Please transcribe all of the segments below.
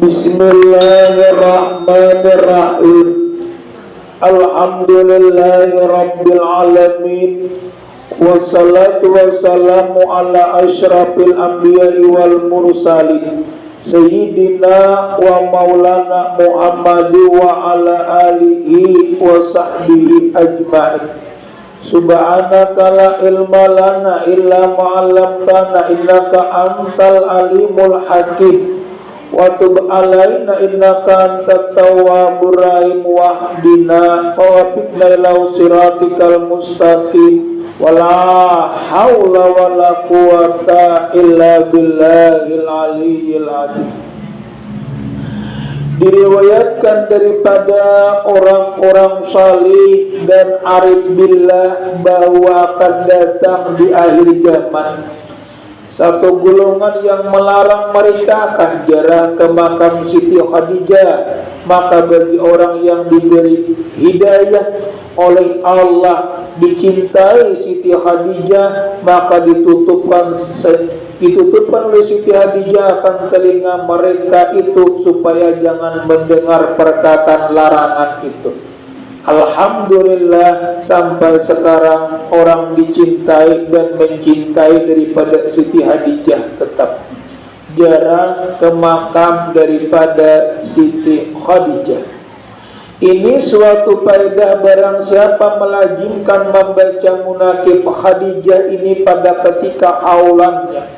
Bismillahirrahmanirrahim. Alhamdulillahi rabbil alamin. Wassalatu wassalamu ala asyrafil anbiya'i wal mursalin Sayyidina wa maulana Muhammadi wa ala alihi wa sahbihi ajma'in. Subhanaka la ilma lana illa ma'allamtana innaka antal alimul hakim. Wa tub alaina innaka antat tawwabur rahim wahdina wa wafiqna ila siratikal mustaqim. Wala haula wala quwata illa billahil aliyyil azim. Diriwayatkan daripada orang-orang salih dan arif billah bahwa akan datang di akhir zaman satu golongan yang melarang mereka akan jarah ke makam Siti Khadijah. Maka bagi orang yang diberi hidayah oleh Allah, dicintai Siti Khadijah, maka ditutupkan oleh Siti Khadijah akan telinga mereka itu supaya jangan mendengar perkataan larangan itu. Alhamdulillah, sampai sekarang orang dicintai dan mencintai daripada Siti Khadijah tetap jarang ke makam daripada Siti Khadijah. Ini suatu faedah barang siapa melazimkan membaca munaqib Khadijah ini pada ketika haulannya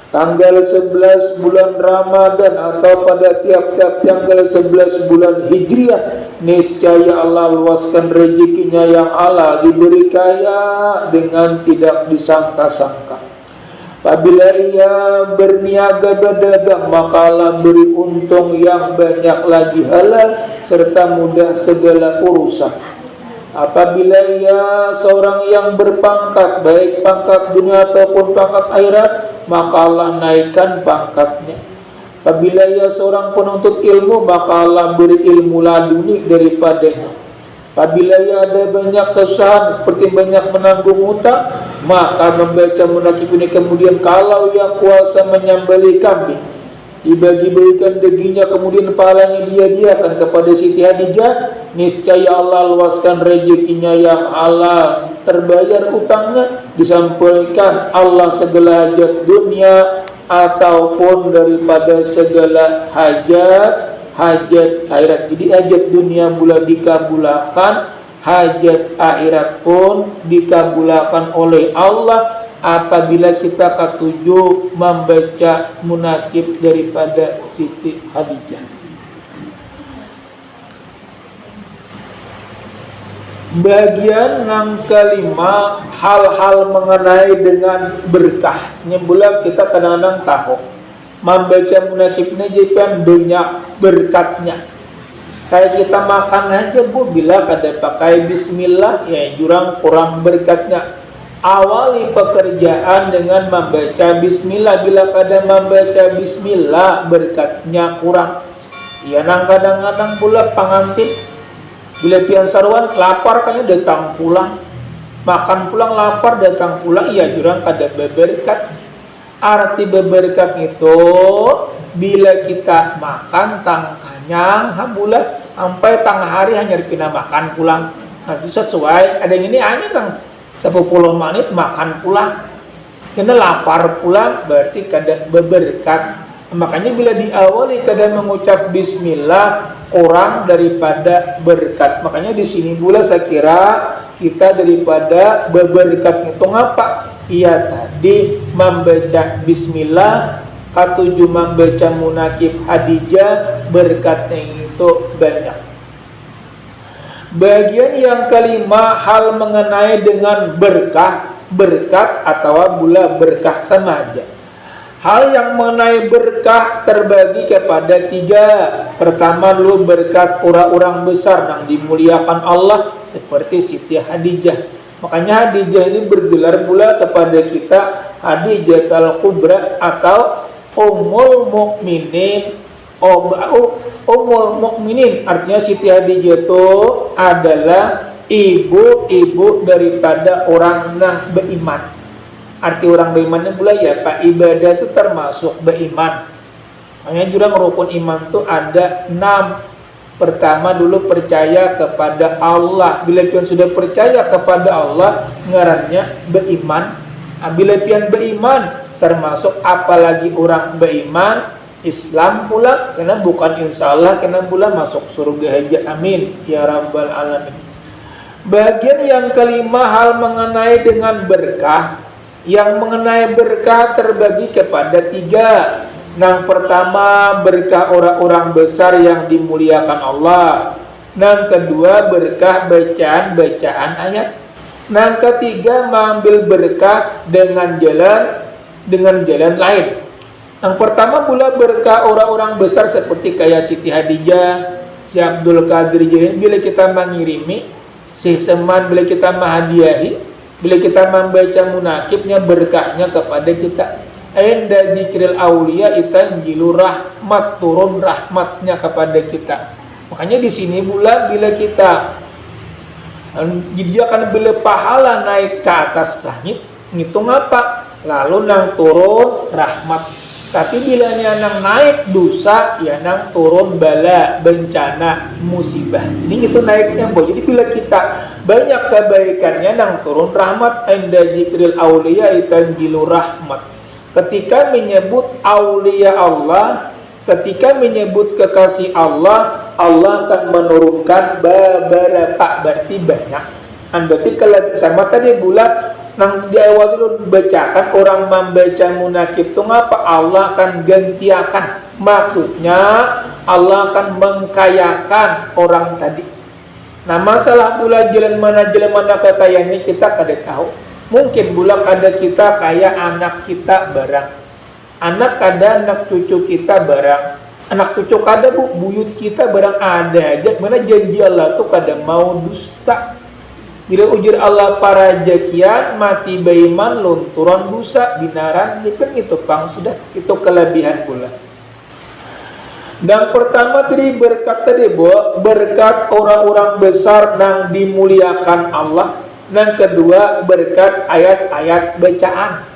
tanggal 11 bulan Ramadan atau pada tiap-tiap tanggal 11 bulan Hijriah, niscaya Allah luaskan rezekinya yang Allah diberi kaya dengan tidak disangka-sangka. Apabila ia berniaga berdagang, maka Allah beri untung yang banyak lagi halal serta mudah segala urusan. Apabila ia seorang yang berpangkat, baik pangkat dunia ataupun pangkat akhirat, maka Allah naikkan pangkatnya. Apabila ia seorang penuntut ilmu, maka Allah beri ilmu laduni daripadanya. Apabila ia ada banyak kesusahan seperti banyak menanggung hutang, maka membaca munaqib ini kemudian kalau ia kuasa menyembelih kambing, dibagi-bagikan dagingnya, kemudian pahalanya dia-diakan kepada Siti Khadijah, niscaya Allah luaskan rezekinya yang halal, terbayar utangnya, disampaikan Allah segala hajat dunia ataupun daripada segala hajat akhirat. Jadi hajat dunia mula dikabulkan, hajat akhirat pun dikabulkan oleh Allah apabila kita ketujuh membaca munaqib daripada Siti Khadijah. Bagian yang kelima, hal-hal mengenai dengan berkah. Nyembula kita kadang-kadang tahu membaca munaqib ini jadi banyak berkatnya. Kayak kita makan aja bu, bila kada pakai bismillah ya kurang berkatnya. Awali pekerjaan dengan membaca bismillah. Bila kada membaca bismillah, berkatnya kurang. Ya nang kadang-kadang pula pengantin bila pian sarwan lapar kayaknya datang pulang, makan pulang lapar datang pulang, iya jurang kada berberkat. Arti berberkat itu bila kita makan tang kanyang hambulah sampai tang hari hanya dipindah makan pulang. Nah, itu sesuai. Ada yang ini hanya kang 10 menit makan pulang, kena lapar pulang, berarti kada berberkat. Makanya bila diawali kada mengucap bismillah kurang daripada berkat. Makanya di sini pula saya kira kita daripada berberkat itu ngapa? Ia tadi membaca bismillah, ketujuh membaca munaqib Khadijah, berkatnya itu banyak. Bagian yang kelima, hal mengenai dengan berkat atau bula berkah sama aja. Hal yang mengenai berkah terbagi kepada 3. Pertama dulu berkat orang-orang besar yang dimuliakan Allah seperti Siti Khadijah. Makanya Khadijah ini bergelar pula kepada kita Khadijah al-Kubra atau Ummul Mukminin. Ummul Mukminin artinya Siti Khadijah itu adalah ibu-ibu daripada orang yang beriman. Arti orang beriman pula ya Pak, ibadah itu termasuk beriman. Makanya jurang rukun iman tuh ada 6. Pertama dulu percaya kepada Allah. Bila pian sudah percaya kepada Allah, ngarannya beriman. Bila pian beriman, termasuk apalagi orang beriman, Islam pula, karena bukan insya Allah, karena pula masuk surga aja. Amin ya rabbal alamin. Bagian yang kelima, hal mengenai dengan berkah. Yang mengenai berkah terbagi kepada 3. Yang pertama, berkah orang-orang besar yang dimuliakan Allah. Yang kedua, berkah bacaan-bacaan ayat. Yang ketiga, mengambil berkah dengan jalan lain. Yang pertama pula berkah orang-orang besar seperti kayak Siti Hadijah, si Abdul Qadir Jilani. Bila kita mengirimi, si Seman, bila kita menghadiahi, bila kita membaca munakibnya, berkahnya kepada kita. Inda zikril aulia itanjilu rahmat, turun rahmatnya kepada kita. Makanya di sini pula bila kita dia akan bila pahala naik ke atas langit, ngitung apa? Lalu nang turun rahmat. Tapi bila nang naik dosa, ya nang turun bala, bencana, musibah. Ini gitu naiknya, boh. Jadi bila kita banyak kebaikannya, nang turun rahmat. Inda zikril aulia itanjilu rahmat. Ketika menyebut aulia Allah, ketika menyebut kekasih Allah, Allah akan menurunkan beberapa, berarti banyak. Berarti kalau sama tadi bulat, nang di awal dulu bacakan orang membaca munakib itu ngapa? Allah akan gantiakan. Maksudnya Allah akan mengkayakan orang tadi. Nah masalah pula jalan mana kekayaan ini kita kada tahu. Mungkin bulan kada kita kayak anak kita barang, anak kada anak cucu kita barang, anak cucu kada buyut kita barang ada aja. Mana janji Allah tuh kada mau dusta. Bila ujar Allah para jakian mati baiman lunturan dosa binaran, kan itu pang sudah itu kelebihan pula. Dan pertama tadi berkat tadi berkat orang-orang besar yang dimuliakan Allah. Dan kedua berkat ayat-ayat bacaan.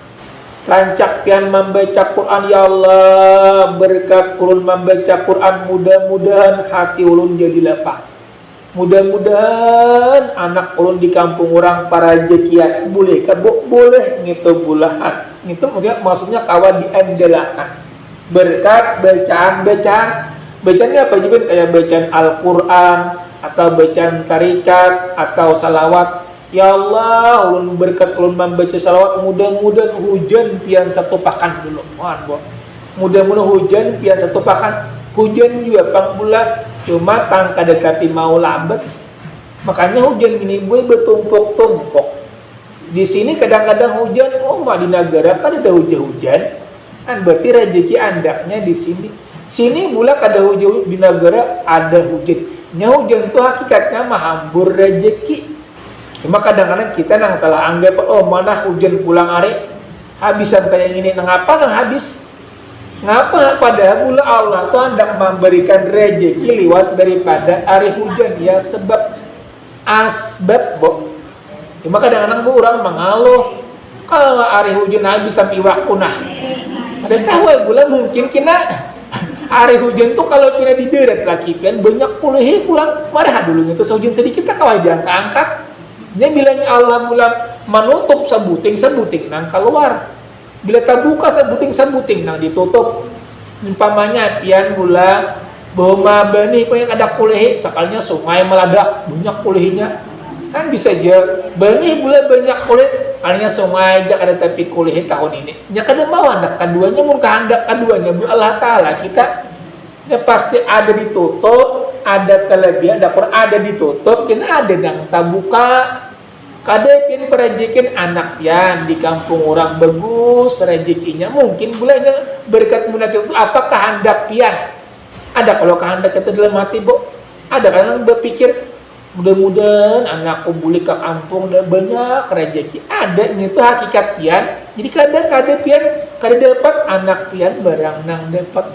Lancak pian membaca Quran, ya Allah, berkat ulun membaca Quran, mudah-mudahan hati ulun jadi lapang. Mudah-mudahan anak ulun di kampung orang para jekian boleh boleh ngitu bulahan. Itu maksudnya kawan diandalkan. Berkat bacaan. Bacaannya apa juga kayak bacaan Al-Quran atau bacaan tarikat atau salawat. Ya Allah, ulun berkat ulun membaca salawat, mudah-mudahan hujan pian satu pakan dulu. Mudah-mudahan hujan pian satu pakan. Hujan juga pang pula, cuma tang kadekati mau lambat. Makanya hujan ini boleh bertumpuk-tumpuk. Di sini kadang-kadang hujan, di negara kan ada hujan-hujan. Kan berarti rezeki andaknya di sini. Sini pula kada hujan di negara ada hujan. Hujan itu hakikatnya mahambur rezeki. Cuma kadang-kadang kita nang salah anggap, mana hujan pulang hari habisan kayak gini, ngapa nang habis? Ngapa? Padahal mula Allah tuh hendak memberikan rezeki lewat daripada hari hujan, ya sebab asbab, Cuma kadang-kadang orang mengeluh kalau hari hujan habis sampai waktu ada tahu gula mungkin kena hari hujan tuh kalau kena di deret lagi kan banyak puluh pulang marah dulu itu hujan sedikit tak kawal jangan keangkat. Dia bilangnya Allah mula menutup sebuting nang keluar. Bila terbuka sebuting nang ditutup. Umpamanya pian mula bahwa benih punya ada kuliah sakalnya sungai meledak banyak kuliahnya. Kan bisa aja benih mula banyak kuliah kalinya sungai aja kada tapi kuliah tahun ini. Ya kada mau anak keduanya mun kehendak keduanya bu Allah taala kita ya pasti ada ditutup, ada kelebihan, dapur ada ditutup, kena ada yang terbuka. Kada pin perejekin anak pian di kampung orang bagus rezekinya mungkin bulannya berkat munakib itu apa kehendak pian. Ada kalau kehendak kita dalam hati ada kan berpikir mudah-mudahan anakku boleh ke kampung dan banyak rezeki. Ada itu hakikat pian. Jadi kada pian kada dapat anak pian barang nang dapat.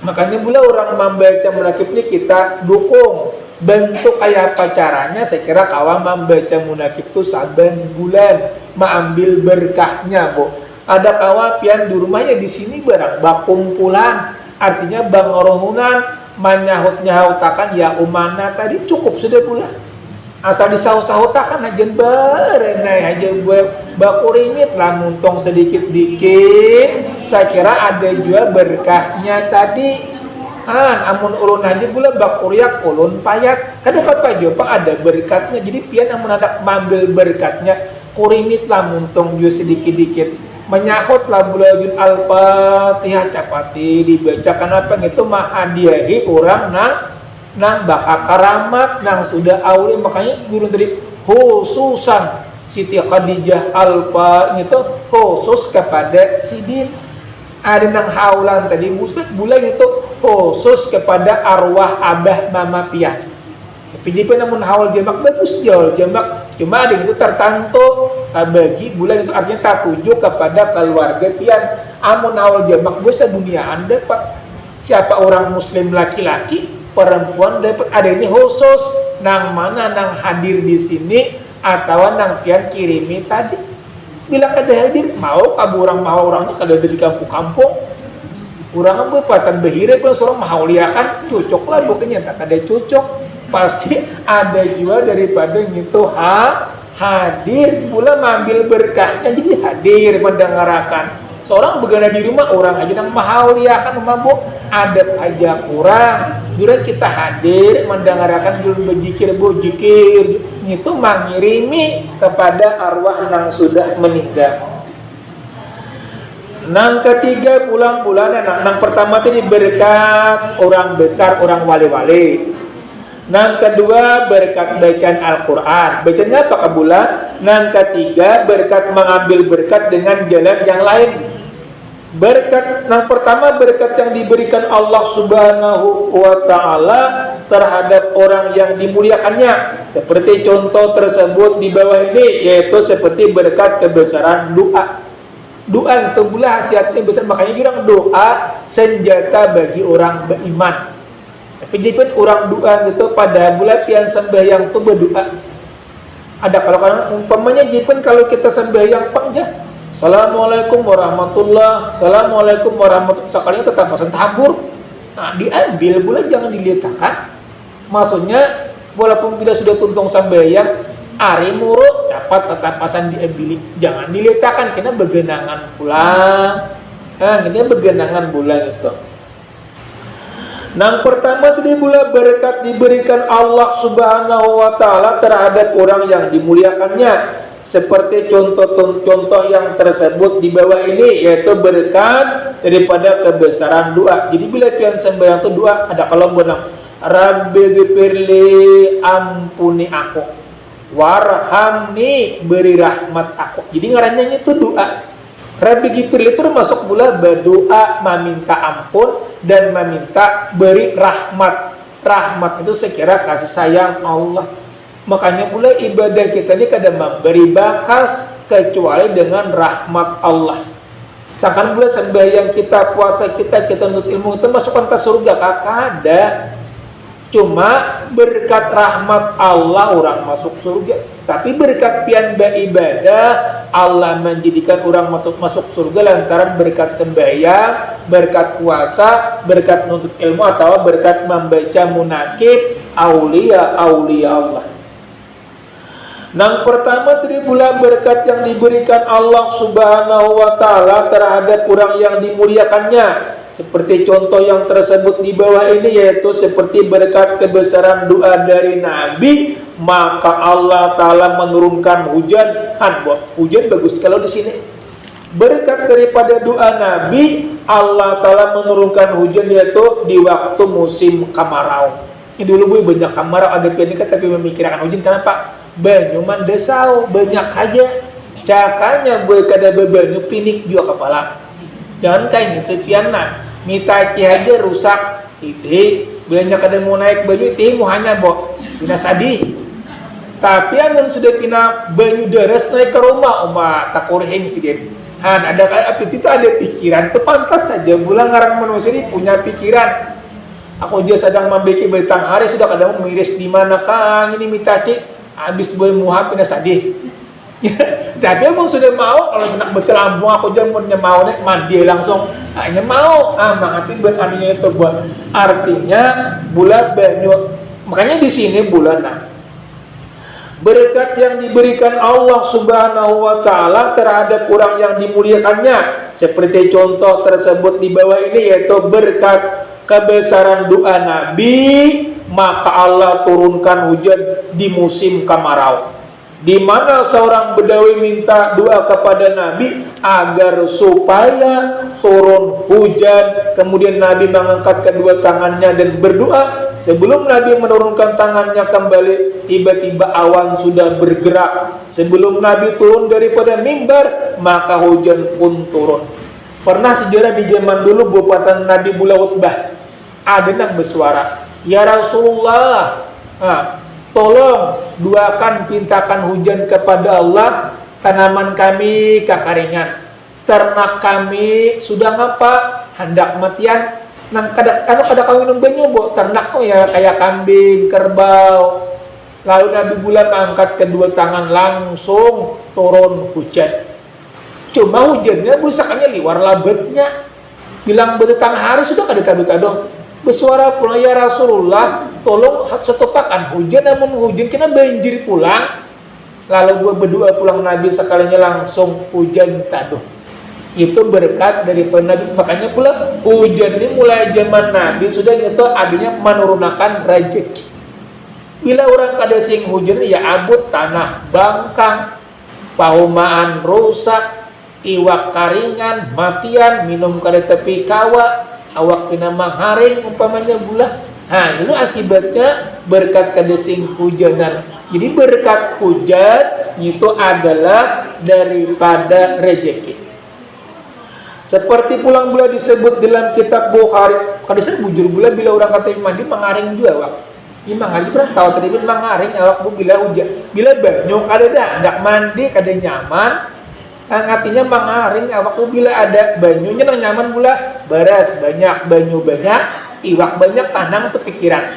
Makanya pula orang membaca munakib ini kita dukung. Bentuk kayak apa caranya, saya kira kawan membaca munakib itu saban bulan mengambil berkahnya, Ada kawan pian di rumahnya di sini barang bakumpulan Artinya bangorohunan manyahut-nyahautakan ya umana tadi cukup sudah pula. Asal disahut-sahutakan aja berenai aja bakurimit lah muntong sedikit-dikit. Saya kira ada juga berkahnya tadi. Amun ulun aja pula bakuriak ulun payat. Kadang aja Pak ada berkatnya. Jadi pian amun ada mambil berkatnya kurimit lah muntong juga sedikit-dikit. Menyahut lah bulajun al-fatihah capati dibacakan apa gitu mahadiahi orang nang bakal karamat nang sudah auli. Makanya guru tadi khususan Siti Khadijah Alfa itu khusus kepada Sidin. Ada nang haulan tadi musik bulan itu khusus kepada arwah abah mama pian. Tapi jika namun haul jamak bagus jauh jamak, cuma ada itu tertentu bagi bulan itu artinya tak tuju kepada keluarga pian. Amun haul jamak bisa dunia anda Pak. Siapa orang muslim laki-laki, perempuan dapat ada ini khusus nang mana nang hadir di sini atau nang pian kirimi tadi. Bila kada hadir mau kabu orang mau orangnya kada ada di kampung-kampung. Orang berpatan behire pun seorang mahauliakan cocok lah bukannya tak ada cocok. Pasti ada juga daripada gitu hadir pula mengambil berkahnya jadi hadir mendengarkan. Seorang begana di rumah orang aja yang mahauliakan mabuk adab aja kurang. Jura kita hadir mendengarkan jul bejikir itu mengirimi kepada arwah yang sudah meninggal. Nang ketiga bulan-bulan nang pertama tadi berkat orang besar orang wali-wali. Nang kedua berkat bacaan Al-Quran. Bacanya apa bulan? Nang ketiga berkat mengambil berkat dengan jalan yang lain. Berkat nang pertama berkat yang diberikan Allah Subhanahu wa taala terhadap orang yang dimuliakannya. Seperti contoh tersebut di bawah ini yaitu seperti berkat kebesaran doa. Doa itu pula khasiatnya besar, makanya bilang doa senjata bagi orang beriman. Tapi jika orang doa gitu pada bulan pian sembahyang itu berdoa. Ada kalau umpamanya jika kalau kita sembahyang panjang, Assalamualaikum warahmatullah, Assalamualaikum warahmatullah, sekalinya tetap pesan tabur. Nah, diambil bulan jangan diletakkan. Maksudnya walaupun bila sudah tuntung sembahyang ari muruk cepat tetapasan diambil, jangan diletakkan kena begenangan pulang. Ini begenangan bulan itu. Nang pertama tadi pula berkat diberikan Allah Subhanahu wa taala terhadap orang yang dimuliakannya. Seperti contoh-contoh yang tersebut di bawah ini yaitu berkat daripada kebesaran doa. Jadi bila pian sembahyang itu doa ada kalau benang Rabbi ghfirli ampuni aku. Warhamni beri rahmat aku. Jadi ngarannya itu doa. Rabbi ghfirli itu termasuk pula berdoa meminta ampun dan meminta beri rahmat. Rahmat itu sekira kasih sayang Allah. Makanya pula ibadah kita ini kadang memberi bakas kecuali dengan rahmat Allah. Sangkan pula sembahyang kita, puasa kita nuntut ilmu itu masukkan ke surga kakak ada. Cuma berkat rahmat Allah orang masuk surga. Tapi berkat pian beribadah Allah menjadikan orang masuk surga lantaran berkat sembahyang, berkat puasa, berkat nuntut ilmu atau berkat membaca munakib aulia Allah. Nang pertama tadi pula berkat yang diberikan Allah Subhanahu wa taala terhadap orang yang dimuliakannya. Seperti contoh yang tersebut di bawah ini yaitu seperti berkat kebesaran doa dari Nabi, maka Allah taala menurunkan hujan. Hujan bagus kalau di sini. Berkat daripada doa Nabi, Allah taala menurunkan hujan yaitu di waktu musim kemarau. Ini dulu banyak kemarau ada pianika tapi memikirkan hujan kenapa? Banyuman desau banyak aja cakanya boleh kada bebanyu pinik juga kepala jangan kain itu piana mitaki aja rusak itu banyak kada mau naik baju itu mau hanya bo pina sadih tapi amun sudah pina banyu deres naik ke rumah tak kurhing sih dia ada apa itu ada pikiran itu pantas saja bulan ngarang manusia ini punya pikiran aku juga sedang membeki betang hari sudah kadang miris di mana kang ini mitaci habis boy muhab pina sadih Tapi emang sudah mau kalau nak betul Lampung aku jamunnya mau nih mandi langsung hanya mau mangati beraninya itu buat artinya bulan banyu. Makanya di sini bulan berkat yang diberikan Allah Subhanahu wa taala terhadap orang yang dimuliakannya, seperti contoh tersebut di bawah ini, yaitu berkat kebesaran doa Nabi, maka Allah turunkan hujan di musim kemarau, di mana seorang bedawi minta doa kepada Nabi agar supaya turun hujan. Kemudian Nabi mengangkat kedua tangannya dan berdoa. Sebelum Nabi menurunkan tangannya kembali, tiba-tiba awan sudah bergerak. Sebelum Nabi turun daripada mimbar, maka hujan pun turun. Pernah sejarah di zaman dulu bupatan Nabi Bula Utbah, ada yang bersuara, "Ya Rasulullah, tolong doakan, pintakan hujan kepada Allah, tanaman kami kekeringan, ternak kami sudah ngapa hendak matian, nang kada kami minum banyu ternak ya kayak kambing, kerbau." Lalu Nabi Bulan angkat kedua tangan, langsung turun hujan. Cuma hujannya busakannya liwar labetnya, bilang bertang hari sudah kada tadu-tadu. Bersuara pula, "Ya Rasulullah, tolong setopakan hujan, namun hujan kena banjir pulang." Lalu gue berdoa pulang Nabi, sekalinya langsung hujan taduh. Itu berkat dari Nabi. Makanya pula hujan ini mulai zaman Nabi sudah itu adanya menurunkan rezeki. Bila orang kada sing hujan ya abut tanah bangkang, paumaan rusak, iwak karingan, matian, minum kada tepi kawa, awak pina mangharing umpamanya bulah. Itu akibatnya berkat kada sing hujanan. Jadi berkat hujan itu adalah daripada rezeki. Seperti pulang bulan disebut dalam kitab Bukhari, kadang bujur bulan bila orang kata mandi mengaring juga awak. Ini mengaring berapa tahu tadi mengaring awak bu bila hujan, bila banyu kada dah hendak mandi kada nyaman, artinya mengaring awak bu bila ada banyunya nyaman pula, beras banyak, banyu banyak, iwak banyak, tanang tu pikiran.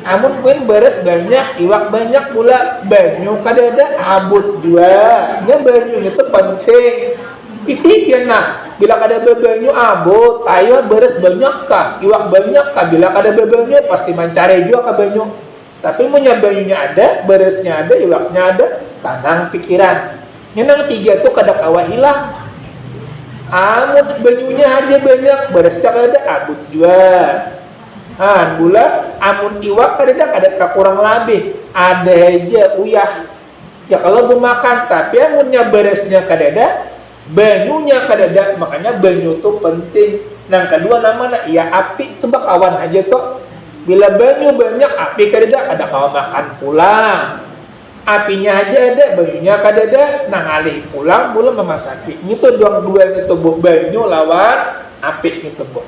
Amun pun beras banyak, iwak banyak pula, banyu kada ada, abut juga. Nya banyu itu penting. Itu nah, bila kada bebanyu abot, ayo beres banyak kah, iwak banyak kah, bila kada bebanyu pasti mencari juga ka banyu. Tapi punya banyunya ada, beresnya ada, iwaknya ada, tanang pikiran. Yang tiga tuh kada kawa hilang. Amun banyunya aja banyak, beresnya kada abot juga. Gula amun iwak kada kurang lebih, ada aja uyah. Ya kalau makan, tapi amunnya beresnya kada ada, banyunya kadada, makanya banyu tuh penting. Yang kedua namanya ya api tuh bakawan aja tuh. Bila banyu banyak, api kadada, ada kawan makan pulang. Apinya aja ada, banyunya kadada, nang alih pulang belum memasaki. Itu dua-duanya tuh banyu lawan api gitu bu.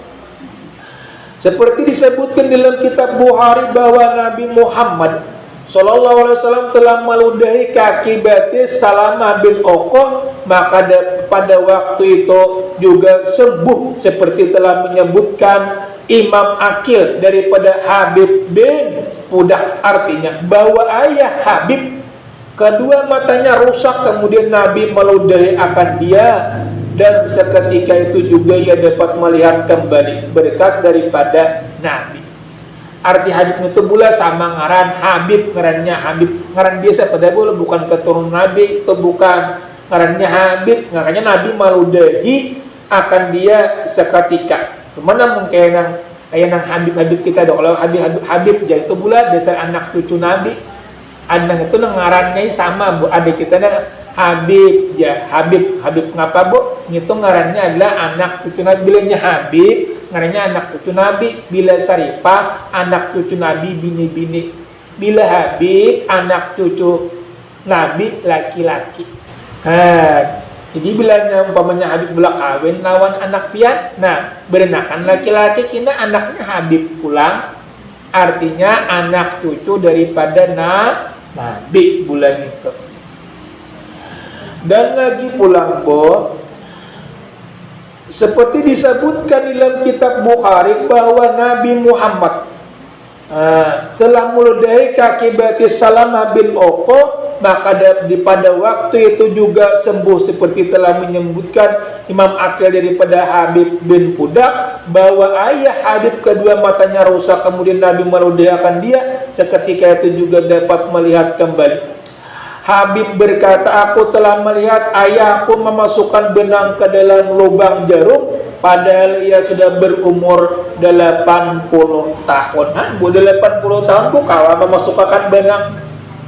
Seperti disebutkan dalam kitab Bukhari bahwa Nabi Muhammad Sallallahu Alaihi Wasallam telah meludahi kaki batis Salamah bin Oqoh, maka pada waktu itu juga sembuh, seperti telah menyebutkan Imam Akil daripada Habib bin Udah, artinya bahwa ayah Habib kedua matanya rusak, kemudian Nabi meludahi akan dia, dan seketika itu juga ia dapat melihat kembali berkat daripada Nabi. Arti Habib itu pula sama ngaran Habib, ngarannya Habib, ngaran biasa pada bola, bukan keturunan Nabi, itu bukan ngarannya Habib. Makanya Nabi maludahi akan dia seketika. Kemana mungkin yang kayak nang Habib kita dong. Kalau Habib jadi itu pula dasar anak cucu Nabi. Anak itu nang ngarannya sama bu, adik kita nang Habib ya, Habib ngapa bu? Itu ngarannya adalah anak cucu Nabi. Bilanya Habib ngarannya anak cucu Nabi. Bila Saripah anak cucu Nabi bini-bini. Bila Habib anak cucu Nabi laki-laki. Jadi bilanya umpamanya Habib bila kawin lawan anak pian, nah berenakan laki-laki kina anaknya Habib pulang, artinya anak cucu daripada Nabi bulan itu. Dan lagi pulang bo, seperti disebutkan dalam kitab Bukhari bahwa Nabi Muhammad Telah meludahi kaki bati Salamah bin Uqbah, maka pada waktu itu juga sembuh, seperti telah menyebutkan Imam Aqil daripada Habib bin Pudak bahwa ayah Habib kedua matanya rusak, kemudian Nabi meludahikan dia, seketika itu juga dapat melihat kembali. Habib berkata, aku telah melihat ayahku memasukkan benang ke dalam lubang jarum, padahal ia sudah berumur 80 tahun. 80 tahun ku kalah memasukkan benang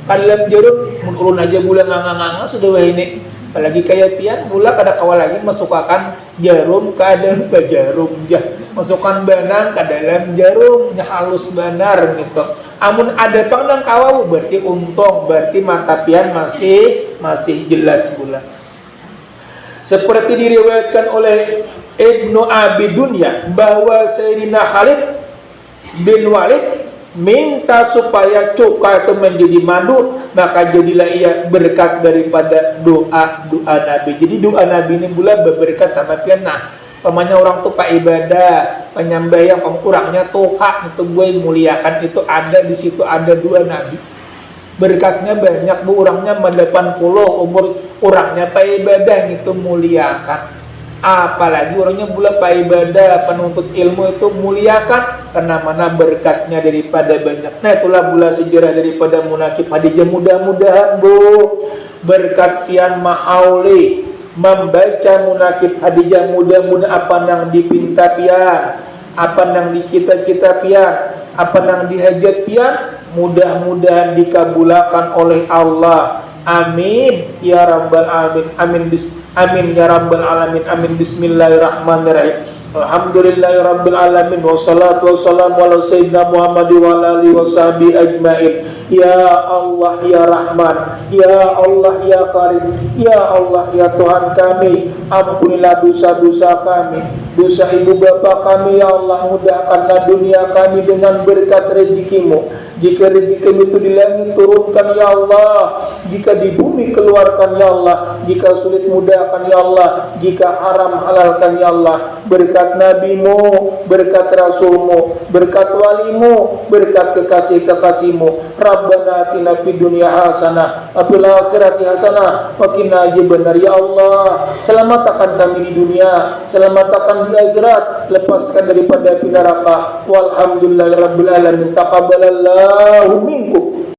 ke dalam jarum, ulun aja bulan nganga-nganga sudah ini. Apalagi kayak pian pula kada kawal lagi masukkan jarum ke dalam jarum, masukkan benang ke dalam jarum, halus benar gitu. Amun ada pangdang kawau berarti untung, berarti mata pian masih jelas pula. Seperti diriwayatkan oleh Ibnu Abi Dunya bahwa Sayyidina Khalid bin Walid minta supaya cuka itu menjadi madu, maka jadilah ia berkat daripada doa Nabi. Jadi doa Nabi ini pula berberkat sama pian. Nah, pamanya orang tuh pak ibadah, penyambayang, kurangnya tuh hak itu gue muliakan, itu ada di situ, ada dua Nabi. Berkatnya banyak bu, orangnya 80 umur, orangnya pak ibadah itu muliakan. Apalagi orangnya pula pak ibadah, penuntut ilmu itu muliakan, karena mana berkatnya daripada banyak. Nah itulah pula sejarah daripada munakib Hadijah. Mudah-mudahan bu berkat pian ma'auli membaca munakib Hadijah, mudah-mudahan apa yang dipinta pian, apa yang dicita-cita pian, apa yang dihajat pian, mudah-mudahan dikabulkan oleh Allah. Amin ya rabbal alamin. Amin ya rabbal alamin. Amin. Bismillahirrahmanirrahim. Alhamdulillahirabbil alamin, wassalatu wassalamu ala sayyidina Muhammad wa ala alihi washabihi ajmain. Ya Allah ya Rahman, ya Allah ya Karim, ya Allah ya Tuhan kami, ampunilah dosa-dosa kami, dosa ibu bapa kami ya Allah. Mudahkanlah dunia kami dengan berkat rezekimu. Jika rezeki itu di langit turunkan ya Allah, jika di bumi keluarkan ya Allah, jika sulit mudahkan ya Allah, jika haram halalkan ya Allah. Berkat nabimu, berkat rasulmu, berkat walimu, berkat kekasih-kekasihmu. Rabbana atina fid dunya hasanah wa fil akhirati hasanah wa qina adzabannar. Ya Allah, selamatkan kami di dunia, selamatkan di akhirat, lepaskan daripada api neraka. Walhamdulillahirabbil alamin. Taqabbalallahu minkum.